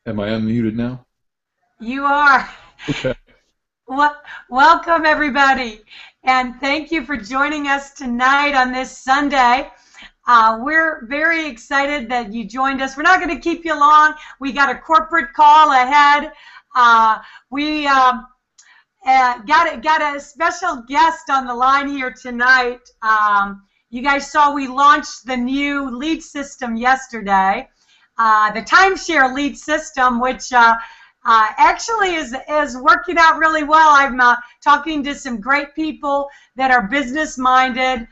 Am I unmuted now? You are. Okay. Welcome, everybody, and thank you for joining us tonight on this Sunday. We're very excited that you joined us. We're not going to keep you long. We got a corporate call ahead. We got a special guest on the line here tonight. You guys saw we launched the new lead system yesterday, the timeshare lead system, which actually is working out really well. I'm talking to some great people that are business minded.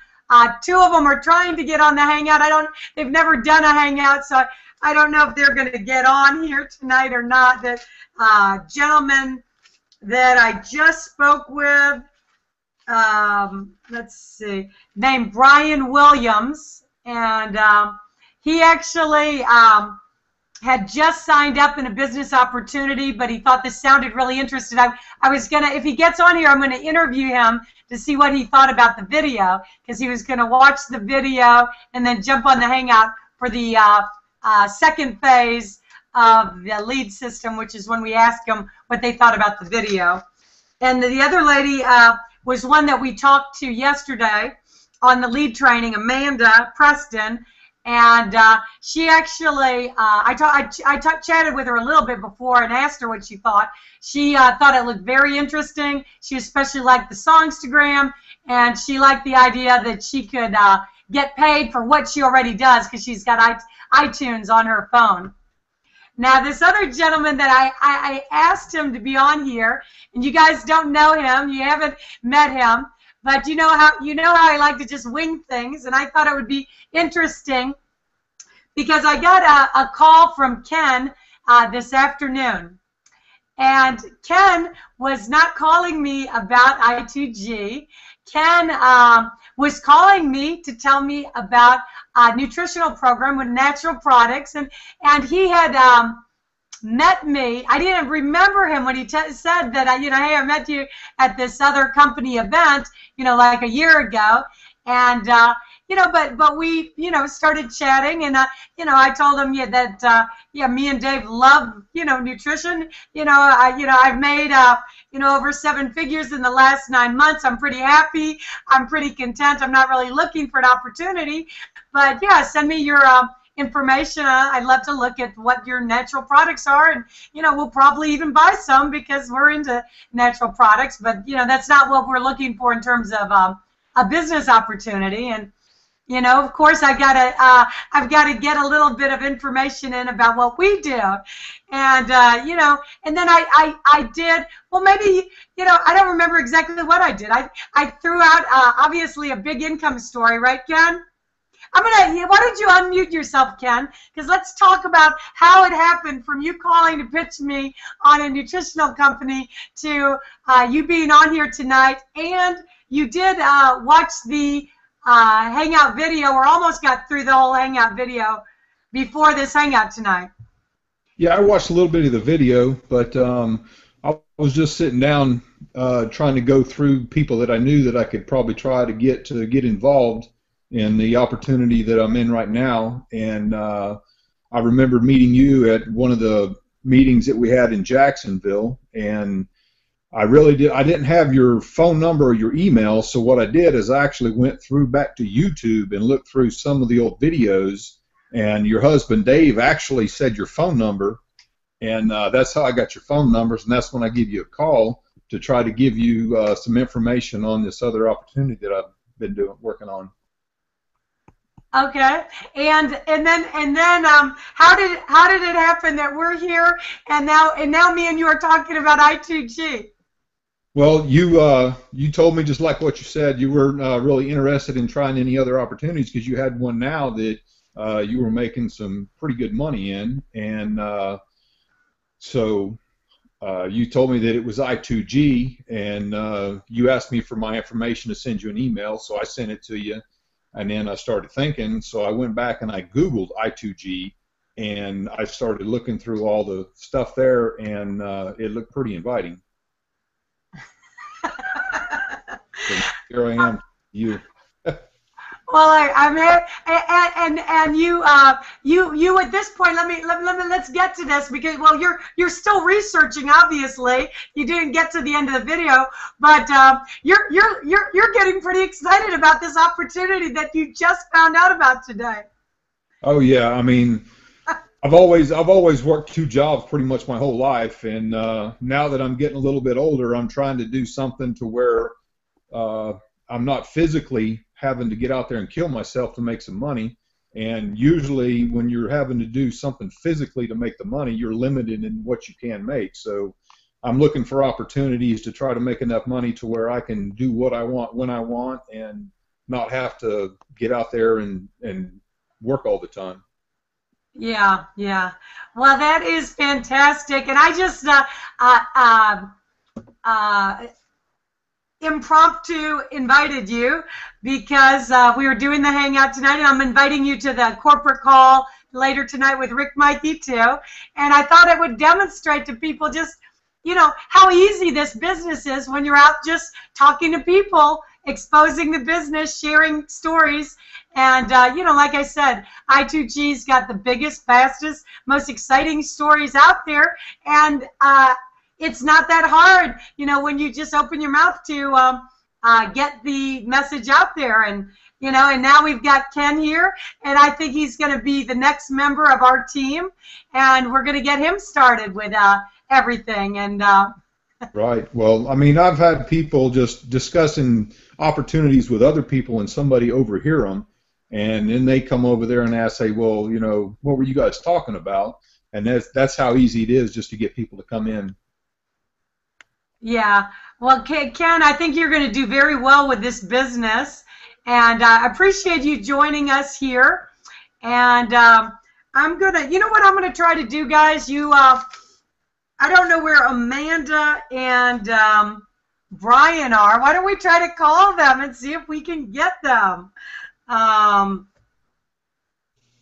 Two of them are trying to get on the Hangout. They've never done a Hangout, so I don't know if they're going to get on here tonight or not. That gentleman that I just spoke with, let's see, named Brian Williams, and he actually had just signed up in a business opportunity, but he thought this sounded really interesting. I was going to, if he gets on here, I'm going to interview him to see what he thought about the video, because he was going to watch the video and then jump on the Hangout for the second phase of the lead system, which is when we asked them what they thought about the video. And the other lady was one that we talked to yesterday on the lead training, Amanda Preston. And she actually, I chatted with her a little bit before and asked her what she thought. She thought it looked very interesting. She especially liked the Songstagram, and she liked the idea that she could get paid for what she already does, because she's got iTunes on her phone. Now, this other gentleman that I asked him to be on here, and you guys don't know him, you haven't met him, but you know how I like to just wing things, and I thought it would be interesting because I got a call from Ken this afternoon. And Ken was not calling me about I2G. Ken was calling me to tell me about a nutritional program with natural products, and he had met me. I didn't remember him when he said that, hey, I met you at this other company event, like a year ago. And, but we, started chatting, and, I told him that, me and Dave love, nutrition. I've made, over 7 figures in the last 9 months. I'm pretty happy. I'm pretty content. I'm not really looking for an opportunity, but yeah, send me your, information. I'd love to look at what your natural products are, and we'll probably even buy some because we're into natural products, but that's not what we're looking for in terms of a business opportunity. And of course I've got to get a little bit of information in about what we do, and and then I did, well, maybe I don't remember exactly what I did. I threw out obviously a big income story, right, Ken? Why don't you unmute yourself, Ken? Because let's talk about how it happened from you calling to pitch me on a nutritional company to you being on here tonight. And you did watch the Hangout video, or almost got through the whole Hangout video before this Hangout tonight. Yeah, I watched a little bit of the video, but I was just sitting down trying to go through people that I knew that I could probably try to get involved in the opportunity that I'm in right now. And I remember meeting you at one of the meetings that we had in Jacksonville, and I didn't have your phone number or your email, so what I did is I actually went back to YouTube and looked through some of the old videos, and your husband Dave actually said your phone number, and that's how I got your phone numbers, and that's when I give you a call to try to give you some information on this other opportunity that I've been working on. Okay, and then how did it happen that we're here and now me and you are talking about I2G? Well, you told me, just like what you said, you weren't really interested in trying any other opportunities because you had one now that you were making some pretty good money in, and so you told me that it was I2G, and you asked me for my information to send you an email, so I sent it to you. And then I started thinking, so I went back and I Googled I2G, and I started looking through all the stuff there, and it looked pretty inviting. So here I am, you. Well, I'm here, and you at this point. Let's get to this because well, you're still researching. Obviously, you didn't get to the end of the video, but you're getting pretty excited about this opportunity that you just found out about today. Oh yeah, I mean, I've always worked two jobs pretty much my whole life, and now that I'm getting a little bit older, I'm trying to do something to where I'm not physically having to get out there and kill myself to make some money. And usually, when you're having to do something physically to make the money, you're limited in what you can make. So, I'm looking for opportunities to try to make enough money to where I can do what I want when I want, and not have to get out there and work all the time. Yeah, yeah. Well, that is fantastic, and I just impromptu invited you because we were doing the hangout tonight, and I'm inviting you to the corporate call later tonight with Rick Mikey too. And I thought it would demonstrate to people just, you know, how easy this business is when you're out just talking to people, exposing the business, sharing stories. And, you know, like I said, I2G's got the biggest, fastest, most exciting stories out there. And it's not that hard, you know, when you just open your mouth to get the message out there. And, you know, and now we've got Ken here, and I think he's going to be the next member of our team. And we're going to get him started with everything. And Right. Well, I mean, I've had people just discussing opportunities with other people, and somebody overhear them, and then they come over there and ask, "Hey, well, you know, what were you guys talking about?" And that's how easy it is just to get people to come in. yeah. Well, Ken, I think you're going to do very well with this business, and I appreciate you joining us here. And I'm gonna, you know what I'm gonna try to do, guys? I don't know where Amanda and Brian are. Why don't we try to call them and see if we can get them?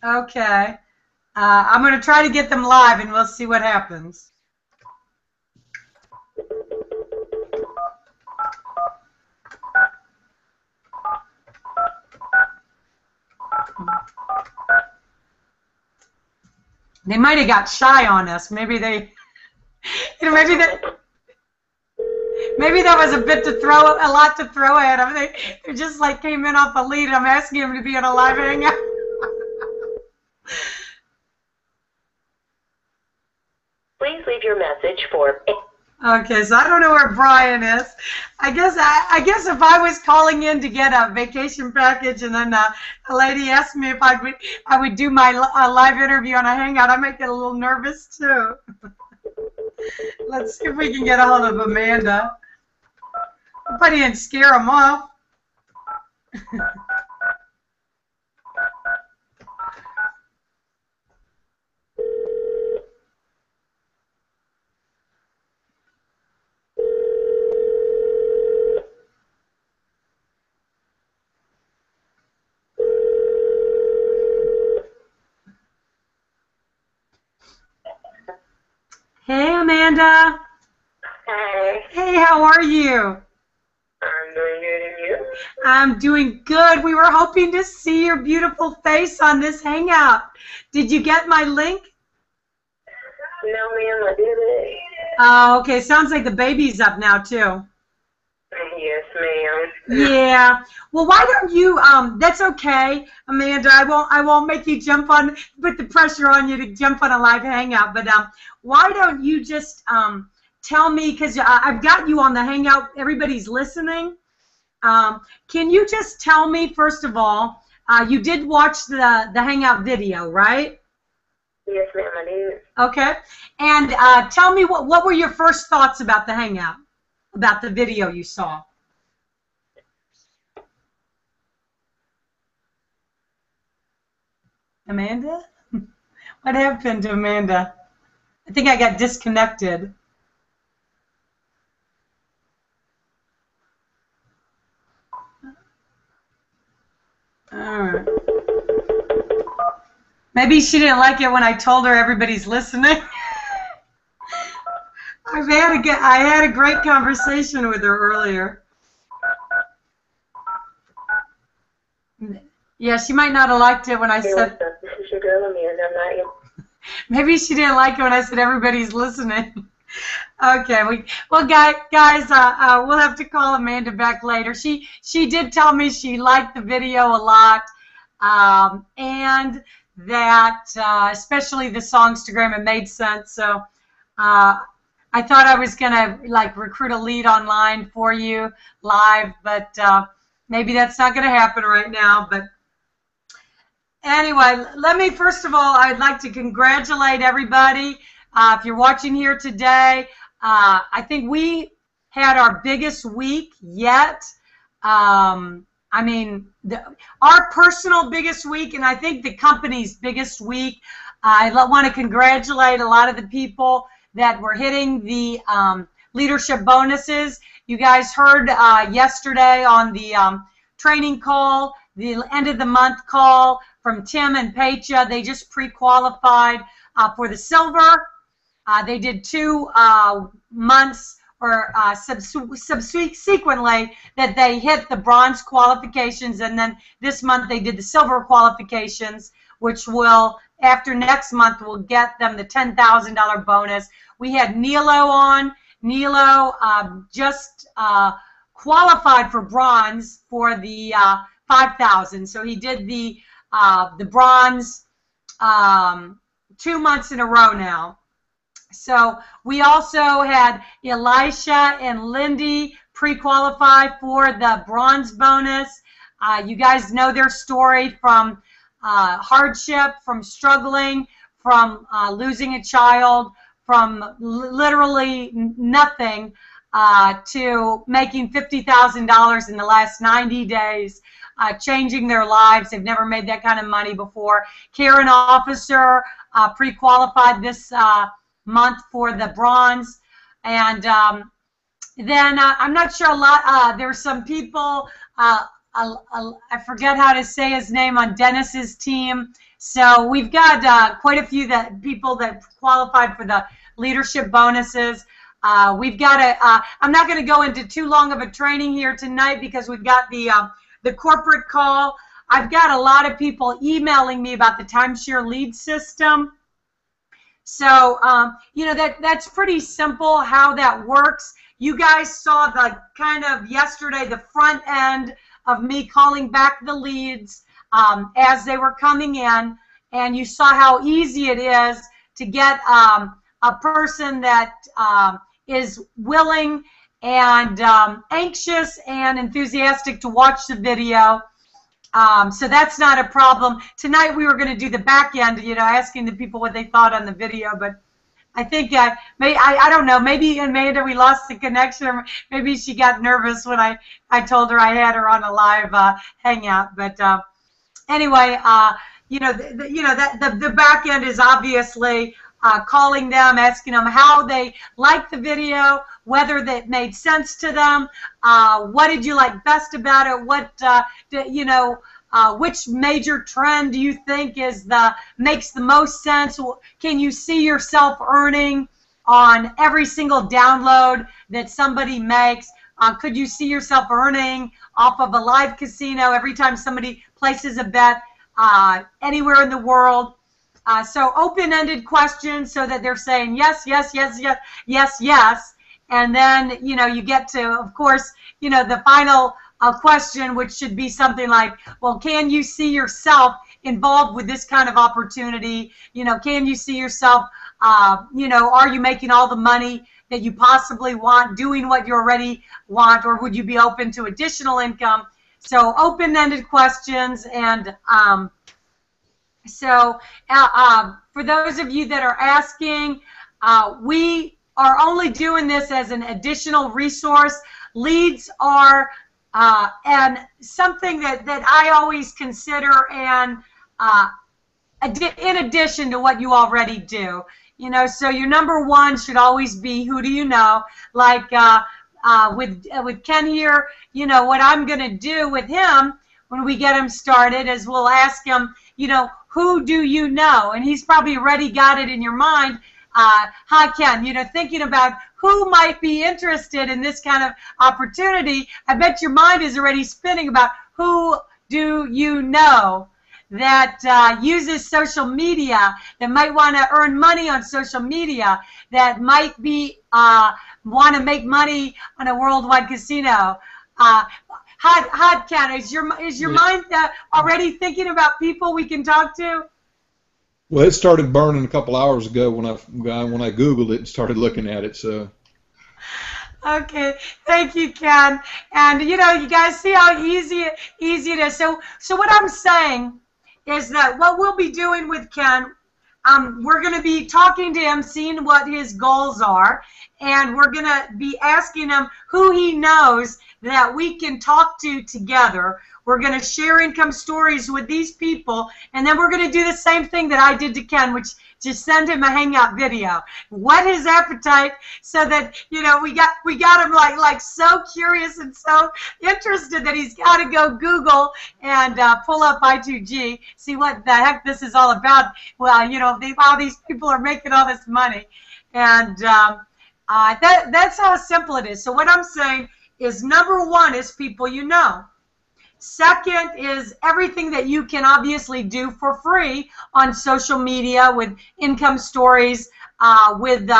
Okay. I'm going to try to get them live, and we'll see what happens. They might have got shy on us. Maybe they... You know, maybe that was a bit to throw, a lot to throw at them. They just like came in off the lead. I'm asking them to be on a live hangout. Please leave your message for. Okay, so I don't know where Brian is. I guess if I was calling in to get a vacation package, and then a lady asked me if I would do my live interview on a hangout, I might get a little nervous too. Let's see if we can get a hold of Amanda. But he didn't scare him off. Hey, Amanda. Hi. Hey, how are you? I'm doing good, and you? I'm doing good. We were hoping to see your beautiful face on this hangout. Did you get my link? No, ma'am, I didn't. Oh, okay. Sounds like the baby's up now, too. Yes, ma'am. Yeah. Well, why don't you, that's okay, Amanda. I won't make you put the pressure on you to jump on a live hangout, but why don't you just tell me, because I've got you on the hangout, everybody's listening. Can you just tell me, first of all, you did watch the hangout video, right? Yes, ma'am, I did. Okay. And tell me, what were your first thoughts about the hangout, about the video you saw? Amanda? What happened to Amanda? I think I got disconnected. All right. Maybe she didn't like it when I told her everybody's listening. I had a great conversation with her earlier. Yeah, she might not have liked it when I Hey, said. what's up? This is your girl Amanda. I'm not your... Maybe she didn't like it when I said everybody's listening. Okay, well, guys, we'll have to call Amanda back later. She did tell me she liked the video a lot, and that especially the Songstagram, it made sense. So I thought I was gonna like recruit a lead online for you live, but maybe that's not gonna happen right now. But anyway, let me first of all, I'd like to congratulate everybody. If you're watching here today, I think we had our biggest week yet. I mean, our personal biggest week, and I think the company's biggest week. I want to congratulate a lot of the people that were hitting the leadership bonuses. You guys heard yesterday on the training call, the end of the month call from Tim and Pecha. They just pre-qualified for the silver. They did 2 months or subsequently that they hit the bronze qualifications, and then this month they did the silver qualifications, which will, after next month, will get them the $10,000 bonus. We had Nilo on. Nilo just qualified for bronze for the 5,000. So he did the bronze 2 months in a row now. So we also had Elisha and Lindy pre-qualify for the bronze bonus. You guys know their story from hardship, from struggling, from losing a child, from literally nothing to making $50,000 in the last 90 days, changing their lives. They've never made that kind of money before. Karen Officer pre-qualified this month for the bronze. And then I'm not sure a lot, there's some people, I forget how to say his name, on Dennis's team. So we've got quite a few people that qualified for the leadership bonuses. We've got I'm not going to go into too long of a training here tonight because we've got the corporate call. I've got a lot of people emailing me about the timeshare lead system. So, you know, that's pretty simple how that works. You guys saw the kind of yesterday, the front end of me calling back the leads as they were coming in, and you saw how easy it is to get a person that is willing and anxious and enthusiastic to watch the video. So that's not a problem. Tonight we were going to do the back end, you know, asking the people what they thought on the video, but I think I don't know, maybe Amanda, we lost the connection, or maybe she got nervous when I told her I had her on a live hangout. But anyway, you know, the back end is obviously calling them, asking them how they liked the video, whether that made sense to them, what did you like best about it, what you know, which major trend do you think makes the most sense? Can you see yourself earning on every single download that somebody makes? Could you see yourself earning off of a live casino every time somebody places a bet anywhere in the world? So open-ended questions so that they're saying yes, yes, yes, yes, yes, yes. And then, you know, you get to, of course, you know, the final question, which should be something like, well, can you see yourself involved with this kind of opportunity? You know, can you see yourself, you know, are you making all the money that you possibly want, doing what you already want, or would you be open to additional income? So open-ended questions. And so for those of you that are asking, we are only doing this as an additional resource. Leads are and something that I always consider, and in addition to what you already do. You know, so your number one should always be, who do you know? Like with Ken here, you know, what I'm going to do with him when we get him started is we'll ask him, you know, who do you know? And he's probably already got it in your mind. Hi, Ken, you know, thinking about who might be interested in this kind of opportunity. I bet your mind is already spinning about who do you know that uses social media, that might want to earn money on social media, that might be want to make money on a worldwide casino? Hot Ken, is your mind already thinking about people we can talk to? Well, it started burning a couple hours ago when I Googled it and started looking at it. So. Okay, thank you, Ken. And you guys see how easy it is. So what I'm saying is that what we'll be doing with Ken, we're going to be talking to him, seeing what his goals are, and we're going to be asking him who he knows that we can talk to together. We're going to share income stories with these people, and then we're going to do the same thing that I did to Ken, which just send him a hangout video. Whet his appetite so that we got him like so curious and so interested that he's got to go Google and pull up I2G, see what the heck this is all about. Well, how these people are making all this money, and that's how simple it is. So what I'm saying is, number one is people you know. Second is everything that you can obviously do for free on social media with income stories, with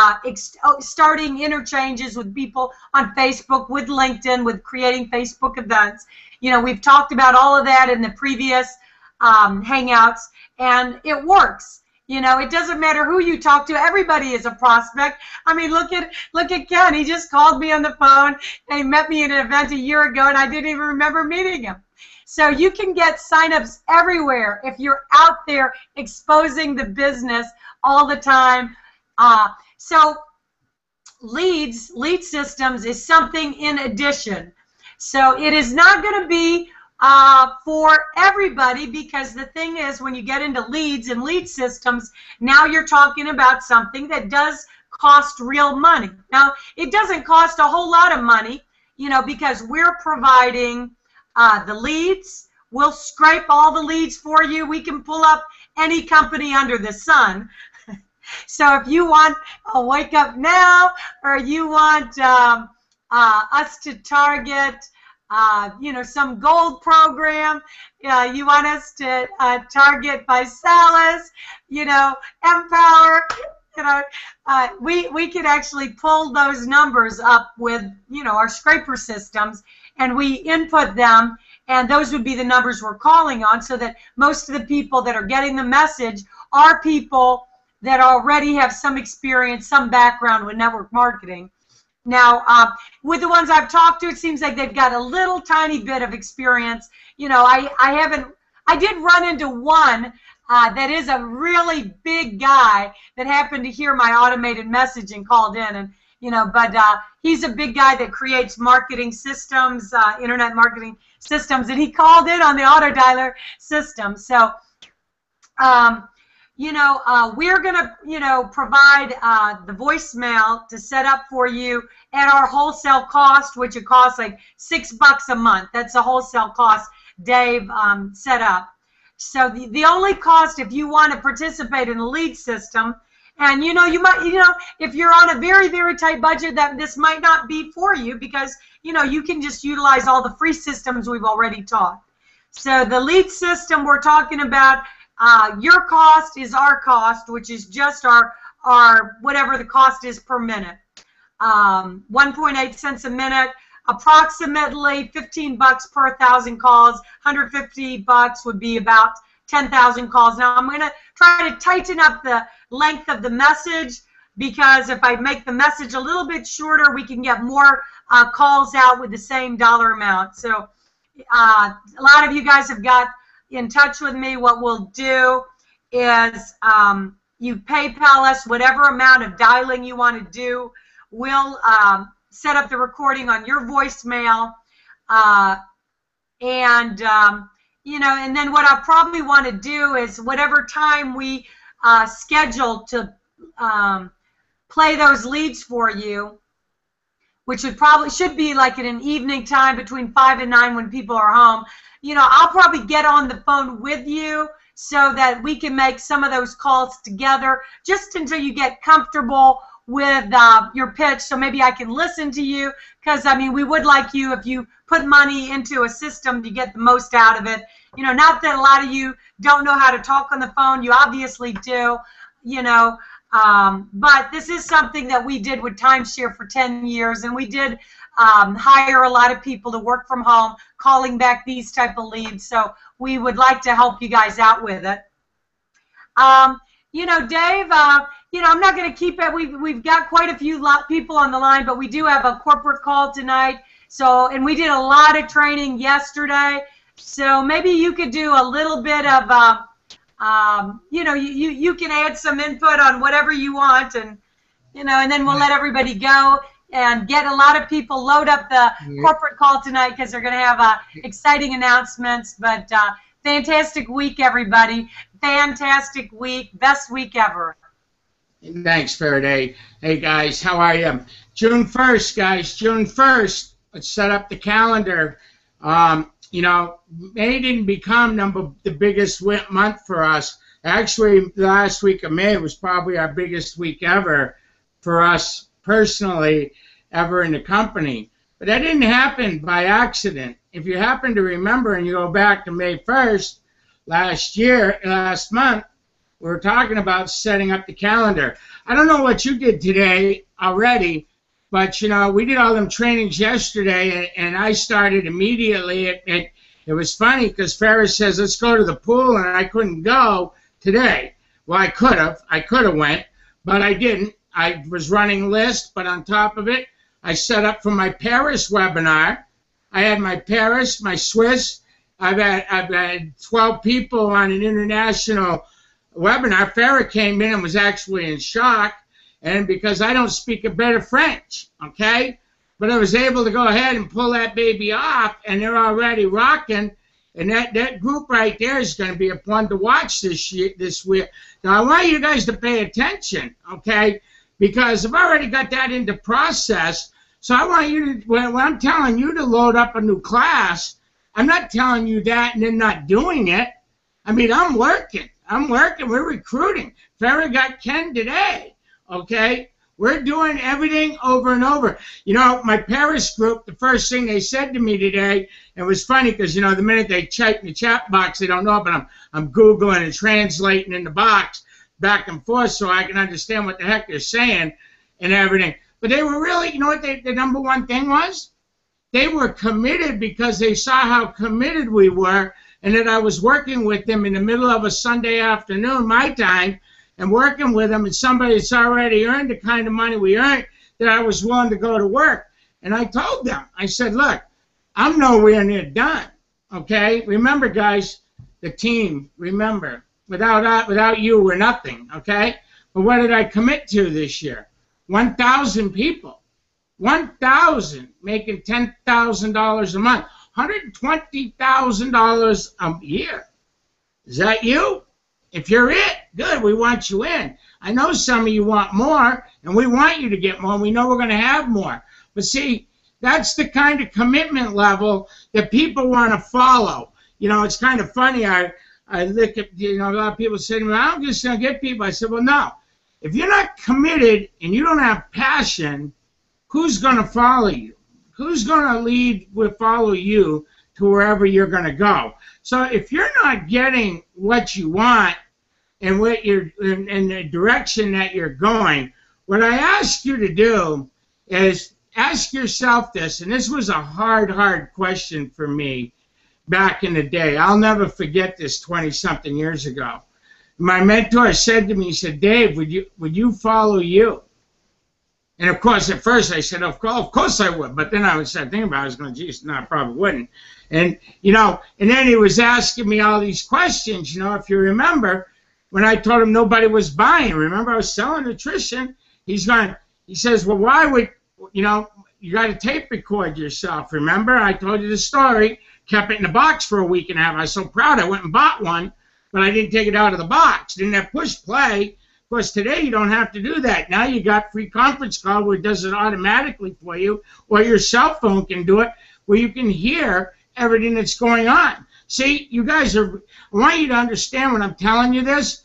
starting interchanges with people on Facebook, with LinkedIn, with creating Facebook events. We've talked about all of that in the previous Hangouts, and it works. It doesn't matter who you talk to. Everybody is a prospect. I mean, look at Ken. He just called me on the phone, and he met me at an event a year ago, and I didn't even remember meeting him. So you can get signups everywhere if you're out there exposing the business all the time. So lead systems is something in addition. So it is not going to be for everybody, because the thing is, when you get into leads and lead systems, now you're talking about something that does cost real money. Now, it doesn't cost a whole lot of money, because we're providing the leads. We'll scrape all the leads for you. We can pull up any company under the sun. So if you want a Wake Up Now, or you want us to target some gold program, you want us to target Visalis, Empower, we could actually pull those numbers up with, our scraper systems, and we input them, and those would be the numbers we're calling on, so that most of the people that are getting the message are people that already have some experience, some background with network marketing. Now, with the ones I've talked to, it seems like they've got a little tiny bit of experience. I did run into one that is a really big guy that happened to hear my automated message and called in, and but he's a big guy that creates marketing systems, internet marketing systems, and he called in on the auto dialer system. So, we're going to, provide the voicemail to set up for you at our wholesale cost, which it costs like $6 a month. That's the wholesale cost Dave set up. So the only cost, if you want to participate in the lead system, and you might, if you're on a very, very tight budget, that this might not be for you, because you can just utilize all the free systems we've already taught. So the lead system we're talking about, your cost is our cost, which is just our whatever the cost is per minute. 1.8 cents a minute, approximately $15 per 1,000 calls. $150 would be about 10,000 calls. Now I'm going to try to tighten up the length of the message, because if I make the message a little bit shorter, we can get more calls out with the same dollar amount. So a lot of you guys have got in touch with me. What we'll do is you PayPal us whatever amount of dialing you want to do. We'll set up the recording on your voicemail, and then what I'll probably want to do is whatever time we schedule to play those leads for you, which should be like at an evening time between 5 and 9 when people are home. I'll probably get on the phone with you so that we can make some of those calls together, just until you get comfortable with your pitch. So maybe I can listen to you, because we would like you, if you put money into a system, to get the most out of it. You know, not that a lot of you don't know how to talk on the phone. You obviously do, you know. But this is something that we did with timeshare for 10 years, and we did hire a lot of people to work from home, calling back these type of leads. So we would like to help you guys out with it. You know, Dave, you know, I'm not going to keep it. We've got quite a few people on the line, but we do have a corporate call tonight. So, and we did a lot of training yesterday. So maybe you could do a little bit of, you know, you can add some input on whatever you want, and you know, and then we'll let everybody go and get a lot of people load up the corporate call tonight because they're going to have exciting announcements. But fantastic week, everybody. Fantastic week. Best week ever. Thanks, Faraday. Hey, guys, how are you? June 1st, guys, June 1st. Let's set up the calendar. You know, May didn't become the biggest month for us. Actually, the last week of May was probably our biggest week ever for us personally, ever in the company. But that didn't happen by accident. If you happen to remember and you go back to May 1st, last month, we were talking about setting up the calendar. I don't know what you did today already, but, you know, we did all them trainings yesterday, and I started immediately. It was funny because Fara says, let's go to the pool, and I couldn't go today. Well, I could have went, but I didn't. I was running list, but on top of it, I set up for my Paris webinar. I had my Paris, my Swiss. I've had 12 people on an international webinar. Fara came in and was actually in shock, and because I don't speak a bit of French, okay? But I was able to go ahead and pull that baby off, and they're already rocking. And that group right there is going to be a one to watch this week. Now, I want you guys to pay attention, okay? Because I've already got that into process. So I want you to, when I'm telling you to load up a new class, I'm not telling you that and then not doing it. I mean, I'm working. We're recruiting. Fara got Ken today, okay? We're doing everything over and over. You know, my Paris group, the first thing they said to me today, it was funny because, you know, the minute they check in the chat box, they don't know, but I'm Googling and translating in the box back and forth so I can understand what the heck they're saying and everything. But they were really, you know what the number one thing was? They were committed because they saw how committed we were, and that I was working with them in the middle of a Sunday afternoon, my time, and working with them, and somebody that's already earned the kind of money we earned, that I was willing to go to work. And I told them, I said, look, I'm nowhere near done, okay? Remember, guys, the team, remember, without you, we're nothing, okay? But what did I commit to this year? 1,000 people. 1,000 making $10,000 a month. $120,000 a year. Is that you? If you're it, good, we want you in. I know some of you want more, and we want you to get more, and we know we're going to have more. But see, that's the kind of commitment level that people want to follow. You know, it's kind of funny. I look at, you know, a lot of people say to me, I'm just going to get people. I said, well, no. If you're not committed and you don't have passion, who's going to follow you? Who's going to follow you to wherever you're going to go? So if you're not getting what you want and what you're in the direction that you're going, what I ask you to do is ask yourself this, and this was a hard question for me back in the day. I'll never forget this 20-something years ago. My mentor said to me, he said, Dave, would you follow you? And of course, at first I said, of course I would. But then I started thinking about it. I was going, geez, no, I probably wouldn't. And, you know, and then he was asking me all these questions. You know, if you remember, when I told him nobody was buying, remember I was selling nutrition, he says, well, why would, you know, you got to tape record yourself. Remember, I told you the story, kept it in the box for a week and a half. I was so proud I went and bought one, but I didn't take it out of the box. Didn't have push play. Of course, today you don't have to do that. Now you got free conference call where it does it automatically for you, or your cell phone can do it where you can hear everything that's going on. See, you guys I want you to understand when I'm telling you this.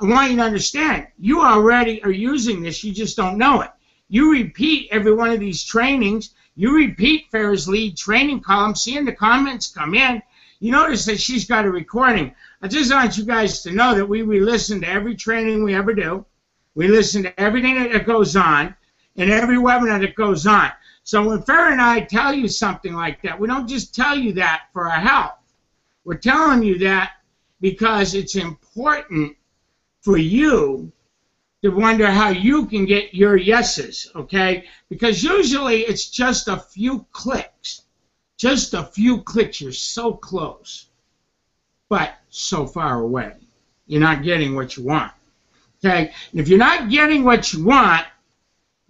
I want you to understand, you already are using this, you just don't know it. You repeat every one of these trainings. You repeat Fara's lead training column, seeing the comments come in, You notice that she's got a recording. I just want you guys to know that we listen to every training we ever do. We listen to everything that goes on and every webinar that goes on. So when Fara and I tell you something like that, we don't just tell you that for our health. We're telling you that because it's important for you to wonder how you can get your yeses, okay? Because usually it's just a few clicks. Just a few clicks. You're so close, but so far away. You're not getting what you want, okay? And if you're not getting what you want,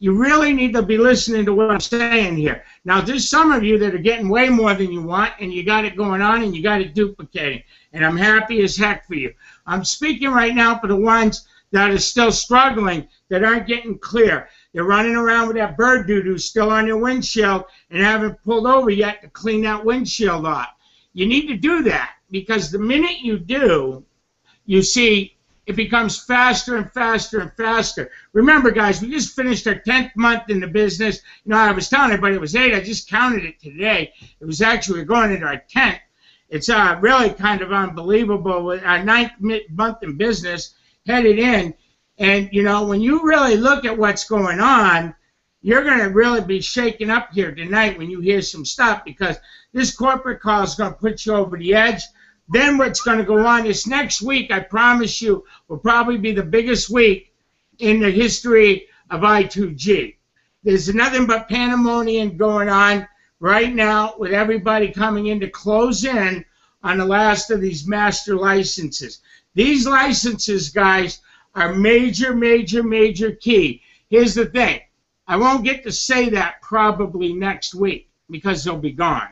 you really need to be listening to what I'm saying here. Now, there's some of you that are getting way more than you want, and you got it going on, and you got it duplicating. And I'm happy as heck for you. I'm speaking right now for the ones that are still struggling, that aren't getting clear. They're running around with that bird doo-doo still on your windshield and haven't pulled over yet to clean that windshield off. You need to do that, because the minute you do, you see it becomes faster and faster and faster. Remember, guys, we just finished our 10th month in the business. You know, I was telling everybody it was 8. I just counted it today. It was actually, we're going into our 10th. It's really kind of unbelievable. With our 9th month in business headed in. And, you know, when you really look at what's going on, you're going to really be shaken up here tonight when you hear some stuff, because this corporate call is going to put you over the edge. Then what's going to go on this next week, I promise you, will probably be the biggest week in the history of I2G. There's nothing but pandemonium going on right now with everybody coming in to close in on the last of these master licenses. These licenses, guys, are major, major, major key. Here's the thing. I won't get to say that probably next week, because they'll be gone.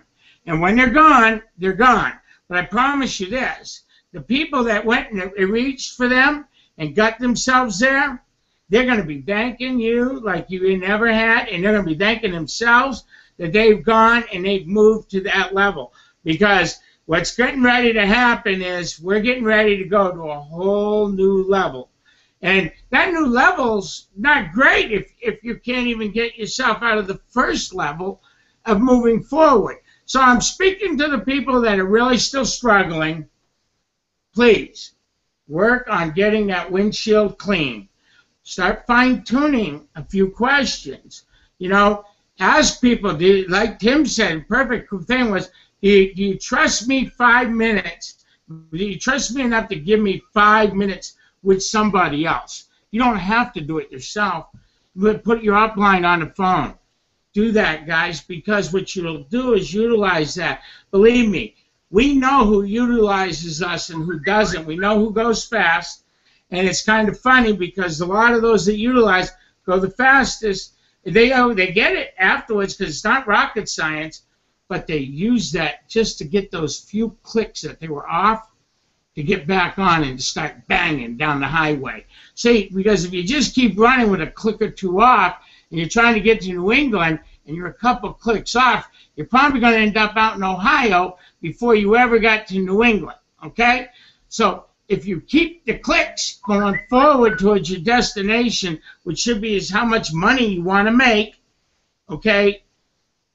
And when they're gone, they're gone. But I promise you this, the people that went and reached for them and got themselves there, they're going to be thanking you like you never had, and they're going to be thanking themselves that they've gone and they've moved to that level. Because what's getting ready to happen is we're getting ready to go to a whole new level. And that new level's not great if you can't even get yourself out of the first level of moving forward. So I'm speaking to the people that are really still struggling. Please work on getting that windshield clean. Start fine-tuning a few questions. You know, ask people, like Tim said, perfect thing was, do you trust me 5 minutes? Do you trust me enough to give me 5 minutes with somebody else? You don't have to do it yourself. Put your upline on the phone. Do that, guys, because what you'll do is utilize that. Believe me, we know who utilizes us and who doesn't. We know who goes fast, and it's kind of funny because a lot of those that utilize go the fastest. They get it afterwards because it's not rocket science, but they use that just to get those few clicks that they were off to get back on and to start banging down the highway. See, because if you just keep running with a click or two off, and you're trying to get to New England, and you're a couple clicks off, you're probably going to end up out in Ohio before you ever got to New England, okay? So if you keep the clicks going forward towards your destination, which should be is how much money you want to make, okay,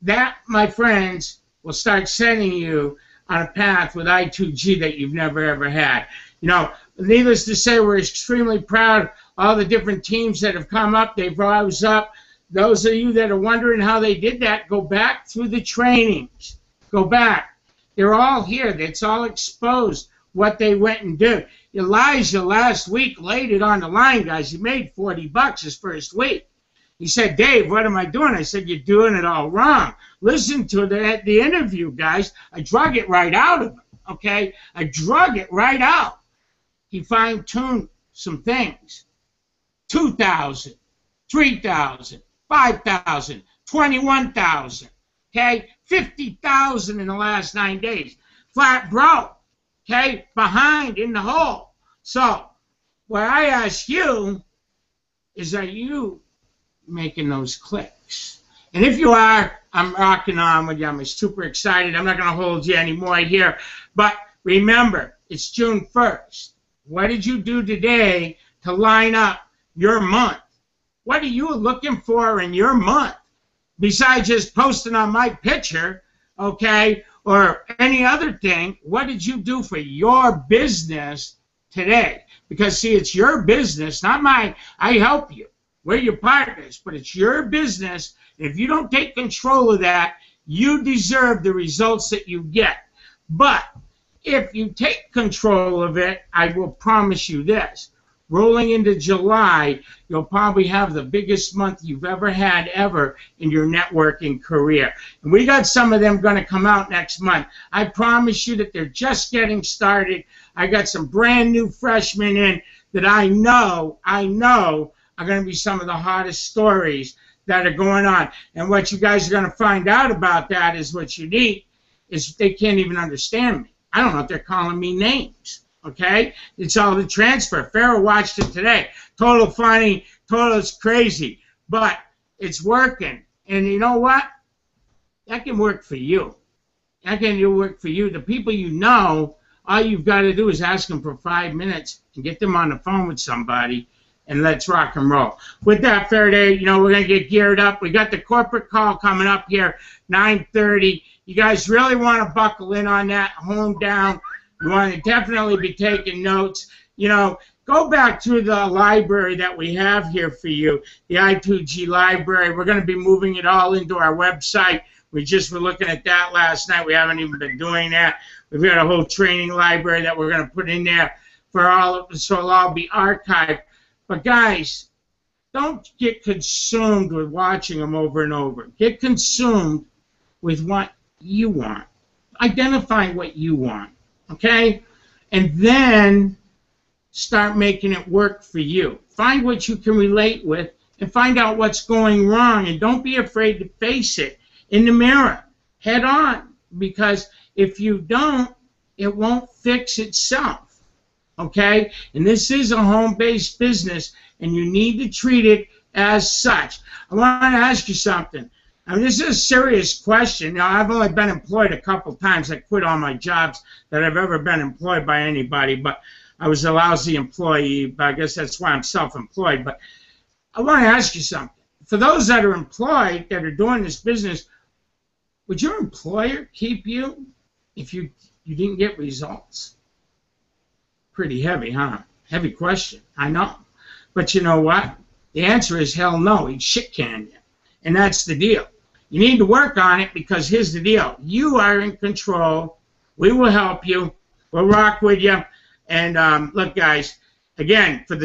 that, my friends, will start sending you on a path with I2G that you've never, ever had. You know, needless to say, we're extremely proud of all the different teams that have come up. They've rose up. Those of you that are wondering how they did that, go back through the trainings. Go back. They're all here. It's all exposed what they went and did. Elijah last week laid it on the line, guys. He made $40 his first week. He said, Dave, what am I doing? I said, you're doing it all wrong. Listen to the interview, guys. I drug it right out of him, okay? I drug it right out. He fine-tuned some things. 2,000, 3,000. 5,000, 21,000, okay, 50,000 in the last 9 days. Flat broke, okay, behind in the hole. So what I ask you is, are you making those clicks? And if you are, I'm rocking on with you. I'm super excited. I'm not going to hold you anymore here. But remember, it's June 1st. What did you do today to line up your month? What are you looking for in your month? Besides just posting on my picture, okay, or any other thing. What did you do for your business today? Because, see, it's your business, not mine. I help you. We're your partners, but it's your business. If you don't take control of that, you deserve the results that you get. But if you take control of it, I will promise you this. Rolling into July, you'll probably have the biggest month you've ever had in your networking career. And we got some of them going to come out next month. I promise you that they're just getting started. I got some brand new freshmen in that I know are going to be some of the hottest stories that are going on. And what you guys are going to find out about that is what's unique is they can't even understand me. I don't know if they're calling me names. Okay? It's all the transfer. Fara watched it today. Total funny, total crazy. But it's working. And you know what? That can work for you. That can work for you. The people you know, all you've got to do is ask them for 5 minutes and get them on the phone with somebody, and let's rock and roll. With that, Faraday, we're going to get geared up. We got the corporate call coming up here, 9:30. You guys really want to buckle in on that, hone down. You want to definitely be taking notes. Go back through the library that we have here for you, the I2G library. We're going to be moving it all into our website. We just were looking at that last night. We haven't even been doing that. We've got a whole training library that we're going to put in there for all of us, so it'll all be archived. But guys, don't get consumed with watching them over and over. Get consumed with what you want. Identify what you want. Okay? And then start making it work for you. Find what you can relate with and find out what's going wrong. And don't be afraid to face it in the mirror, head on. Because if you don't, it won't fix itself. Okay? And this is a home-based business, and you need to treat it as such. I want to ask you something. I mean, this is a serious question. Now, I've only been employed a couple times. I quit all my jobs that I've ever been employed by anybody, but I was a lousy employee. But I guess that's why I'm self-employed. But I want to ask you something. For those that are employed, that are doing this business, would your employer keep you if you didn't get results? Pretty heavy, huh? Heavy question. I know. But you know what? The answer is hell no. He'd shit can you. And that's the deal. You need to work on it because here's the deal. You are in control. We will help you. We'll rock with you. And look, guys, again, for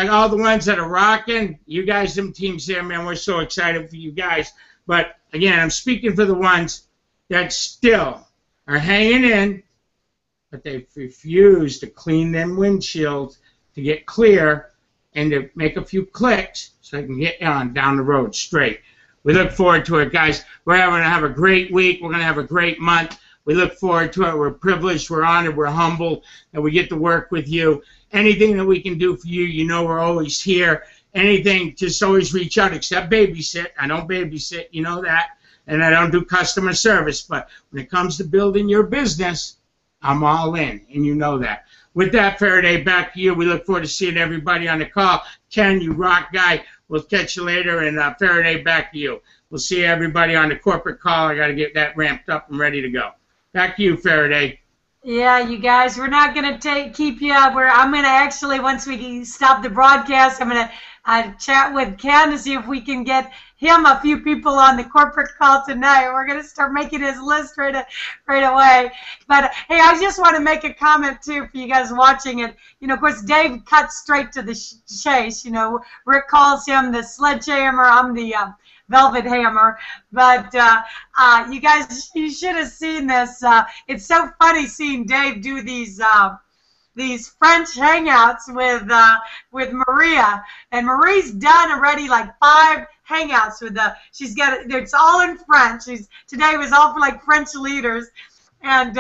all the ones that are rocking, you guys, them teams there, man, we're so excited for you guys. But, again, I'm speaking for the ones that still are hanging in, but they refuse to clean them windshields to get clear and to make a few clicks so they can get on down the road straight. We look forward to it, guys. We're going to have a great week. We're going to have a great month. We look forward to it. We're privileged. We're honored. We're humbled that we get to work with you. Anything that we can do for you, we're always here. Anything, just always reach out, except babysit. I don't babysit. You know that. And I don't do customer service. But when it comes to building your business, I'm all in, and you know that. With that, Faraday, back to you. We look forward to seeing everybody on the call. Ken, you rock guy. We'll catch you later, and Faraday, back to you. We'll see everybody on the corporate call. I got to get that ramped up and ready to go. Back to you, Faraday. Yeah, you guys, we're not going to keep you up. I'm going to actually, once we stop the broadcast, I'm going to chat with Ken to see if we can get him a few people on the corporate call tonight. We're going to start making his list right away. But, hey, I just want to make a comment, too, for you guys watching it. Of course, Dave cuts straight to the chase. Rick calls him the sledgehammer. I'm the velvet hammer. But you guys, you should have seen this. It's so funny seeing Dave do these French hangouts with Maria, and Marie's done already like 5 hangouts with she's got it's all in French. Today was all for like French leaders, and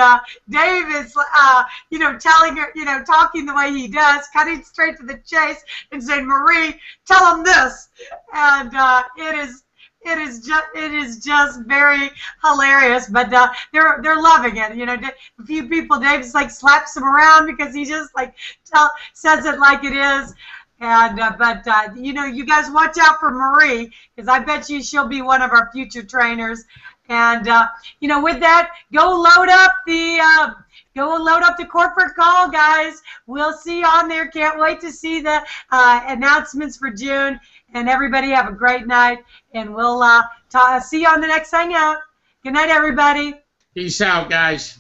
Dave is telling her, talking the way he does, cutting straight to the chase and saying, Marie, tell him this, and it is just very hilarious, but they're loving it. A few people, Dave just like slaps him around because he just like says it like it is. And you guys watch out for Marie, because I bet she'll be one of our future trainers. And you know, with that, go load up the corporate call, guys. We'll see you on there. Can't wait to see the announcements for June. And everybody have a great night. And we'll see you on the next hangout. Good night, everybody. Peace out, guys.